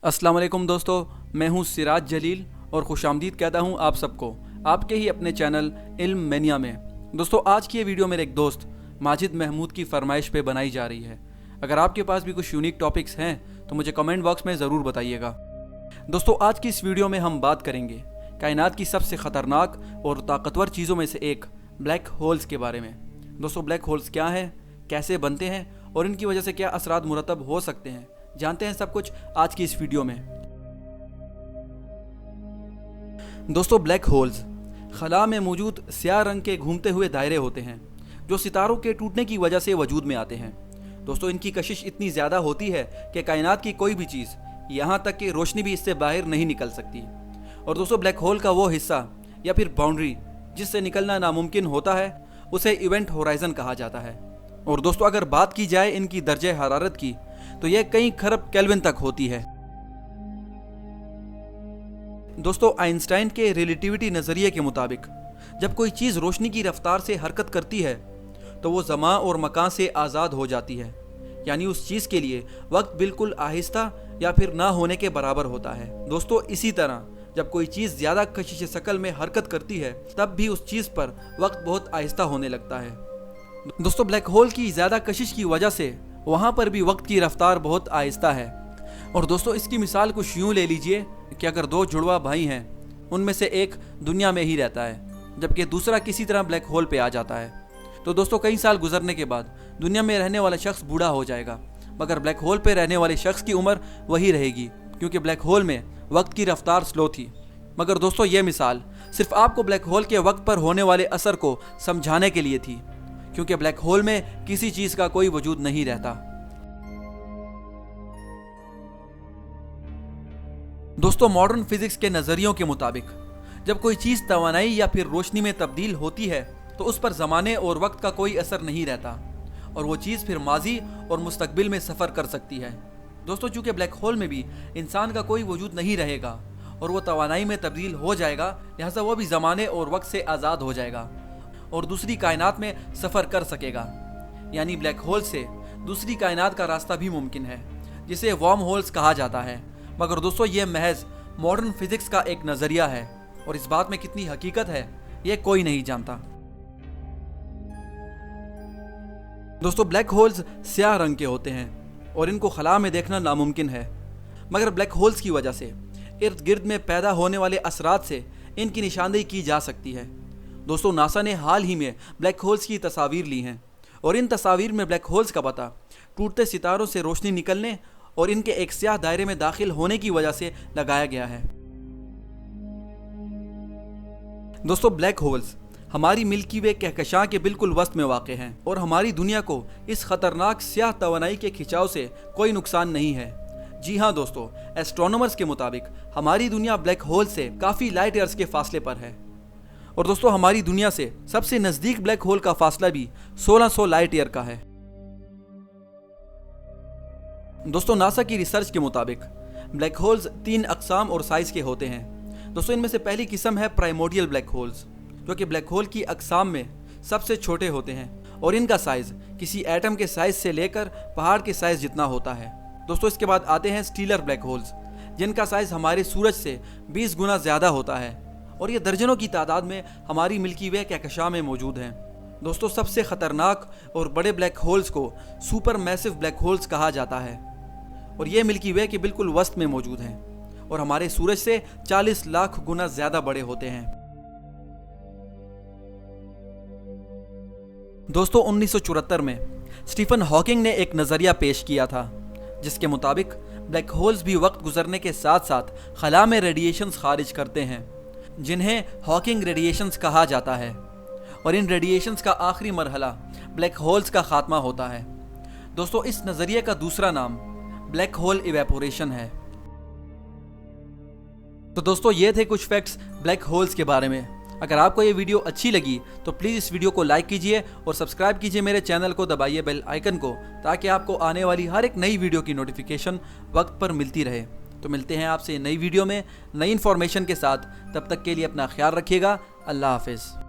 अस्सलाम वालेकुम दोस्तों, मैं हूं सिराज जलील और खुश आमदीद कहता हूं आप सबको आपके ही अपने चैनल इल्म मैनिया में। दोस्तों, आज की ये वीडियो मेरे एक दोस्त माजिद महमूद की फरमाइश पे बनाई जा रही है। अगर आपके पास भी कुछ यूनिक टॉपिक्स हैं तो मुझे कमेंट बॉक्स में ज़रूर बताइएगा। दोस्तों, आज की इस वीडियो में हम बात करेंगे कायनात की सबसे ख़तरनाक और ताकतवर चीज़ों में से एक ब्लैक होल्स के बारे में। दोस्तों, ब्लैक होल्स क्या हैं, कैसे बनते हैं और इनकी वजह से क्या असरात मुरतब हो सकते हैं, जानते हैं सब कुछ आज की इस वीडियो में। दोस्तों, ब्लैक होल्स खला में मौजूद स्याह रंग के घूमते हुए दायरे होते हैं जो सितारों के टूटने की वजह से वजूद में आते हैं। दोस्तों, इनकी कशिश इतनी ज़्यादा होती है कि कायनात की कोई भी चीज़, यहाँ तक कि रोशनी भी इससे बाहर नहीं निकल सकती। और दोस्तों, ब्लैक होल का वो हिस्सा या फिर बाउंड्री जिससे निकलना नामुमकिन होता है उसे इवेंट होराइजन कहा जाता है। और दोस्तों, अगर बात की जाए इनकी दर्जे हरारत की तो यह कई खरब केल्विन तक होती है। दोस्तों, आइंस्टाइन के रिलेटिविटी नज़रिए के मुताबिक जब कोई चीज़ रोशनी की रफ्तार से हरकत करती है तो वो ज़मा और मकान से आज़ाद हो जाती है, यानी उस चीज़ के लिए वक्त बिल्कुल आहिस्ता या फिर ना होने के बराबर होता है। दोस्तों, इसी तरह जब कोई चीज़ ज़्यादा कशिश शकल में हरकत करती है तब भी उस चीज़ पर वक्त बहुत आहिस्ता होने लगता है। दोस्तों, ब्लैक होल की ज़्यादा कशिश की वजह से वहाँ पर भी वक्त की रफ्तार बहुत आहिस्ता है। और दोस्तों, इसकी मिसाल कुछ यूँ ले लीजिए कि अगर दो जुड़वा भाई हैं, उनमें से एक दुनिया में ही रहता है जबकि दूसरा किसी तरह ब्लैक होल पे आ जाता है। तो दोस्तों, कई साल गुजरने के बाद दुनिया में रहने वाला शख्स बूढ़ा हो जाएगा, मगर ब्लैक होल पे रहने वाले शख्स की उम्र वही रहेगी, क्योंकि ब्लैक होल में वक्त की रफ्तार स्लो थी। मगर दोस्तों, ये मिसाल सिर्फ आपको ब्लैक होल के वक्त पर होने वाले असर को समझाने के लिए थी, क्योंकि ब्लैक होल में किसी चीज़ का कोई वजूद नहीं रहता। दोस्तों, मॉडर्न फिजिक्स के नज़रियों के मुताबिक जब कोई चीज़ तवानाई या फिर रोशनी में तब्दील होती है तो उस पर ज़माने और वक्त का कोई असर नहीं रहता और वो चीज़ फिर माजी और मुस्तकबिल में सफ़र कर सकती है। दोस्तों, चूँकि ब्लैक होल में भी इंसान का कोई वजूद नहीं रहेगा और वो तवानाई में तब्दील हो जाएगा, लिहाजा वो भी ज़माने और वक्त से आज़ाद हो जाएगा और दूसरी कायनात में सफ़र कर सकेगा। यानी ब्लैक होल से दूसरी कायनात का रास्ता भी मुमकिन है, जिसे वर्म होल्स कहा जाता है। मगर दोस्तों, ये महज मॉडर्न फिजिक्स का एक नज़रिया है और इस बात में कितनी हकीकत है ये कोई नहीं जानता। दोस्तों, ब्लैक होल्स स्याह रंग के होते हैं और इनको खला में देखना नामुमकिन है, मगर ब्लैक होल्स की वजह से इर्द गिर्द में पैदा होने वाले असरात से इनकी निशानदेही की जा सकती है। दोस्तों, नासा ने हाल ही में ब्लैक होल्स की तस्वीर ली हैं और इन तस्वीर में ब्लैक होल्स का पता टूटते सितारों से रोशनी निकलने और इनके एक स्याह दायरे में दाखिल होने की वजह से लगाया गया है। दोस्तों, ब्लैक होल्स हमारी मिल्की वे कहकशां के बिल्कुल वस्त में वाक़ हैं और हमारी दुनिया को इस खतरनाक स्याह तवानाई के खिंचाव से कोई नुकसान नहीं है। जी हाँ दोस्तों, एस्ट्रोनॉमर्स के मुताबिक हमारी दुनिया ब्लैक होल से काफ़ी लाइट ईयर्स के फासले पर है। और दोस्तों, हमारी दुनिया से सबसे नज़दीक ब्लैक होल का फासला भी 1600 लाइट ईयर का है। दोस्तों, नासा की रिसर्च के मुताबिक ब्लैक होल्स 3 अक़साम और साइज़ के होते हैं। दोस्तों, इनमें से पहली किस्म है प्राइमोर्डियल ब्लैक होल्स, जो कि ब्लैक होल की अक़साम में सबसे छोटे होते हैं और इनका साइज़ किसी एटम के साइज़ से लेकर पहाड़ के साइज़ जितना होता है। दोस्तों, इसके बाद आते हैं स्टीलर ब्लैक होल्स, जिनका साइज़ हमारे सूरज से 20 गुना ज़्यादा होता है और ये दर्जनों की तादाद में हमारी मिल्की वे कहकशां में मौजूद हैं। दोस्तों, सबसे ख़तरनाक और बड़े ब्लैक होल्स को सुपर मैसिव ब्लैक होल्स कहा जाता है और ये मिल्की वे के बिल्कुल वस्त में मौजूद हैं और हमारे सूरज से 40 लाख गुना ज़्यादा बड़े होते हैं। दोस्तों, 1974 में स्टीफन हॉकिंग ने एक नज़रिया पेश किया था जिसके मुताबिक ब्लैक होल्स भी वक्त गुजरने के साथ साथ खला में रेडिएशंस खारिज करते हैं, जिन्हें हॉकिंग रेडिएशंस कहा जाता है। और इन रेडिएशंस का आखिरी मरहला ब्लैक होल्स का खात्मा होता है। दोस्तों, इस नज़रिए का दूसरा नाम ब्लैक होल इवेपोरेशन है। तो दोस्तों, ये थे कुछ फैक्ट्स ब्लैक होल्स के बारे में। अगर आपको ये वीडियो अच्छी लगी तो प्लीज़ इस वीडियो को लाइक कीजिए और सब्सक्राइब कीजिए मेरे चैनल को, दबाइए बेल आइकन को, ताकि आपको आने वाली हर एक नई वीडियो की नोटिफिकेशन वक्त पर मिलती रहे। तो मिलते हैं आपसे नई वीडियो में नई इन्फॉर्मेशन के साथ। तब तक के लिए अपना ख्याल रखिएगा। अल्लाह हाफिज़।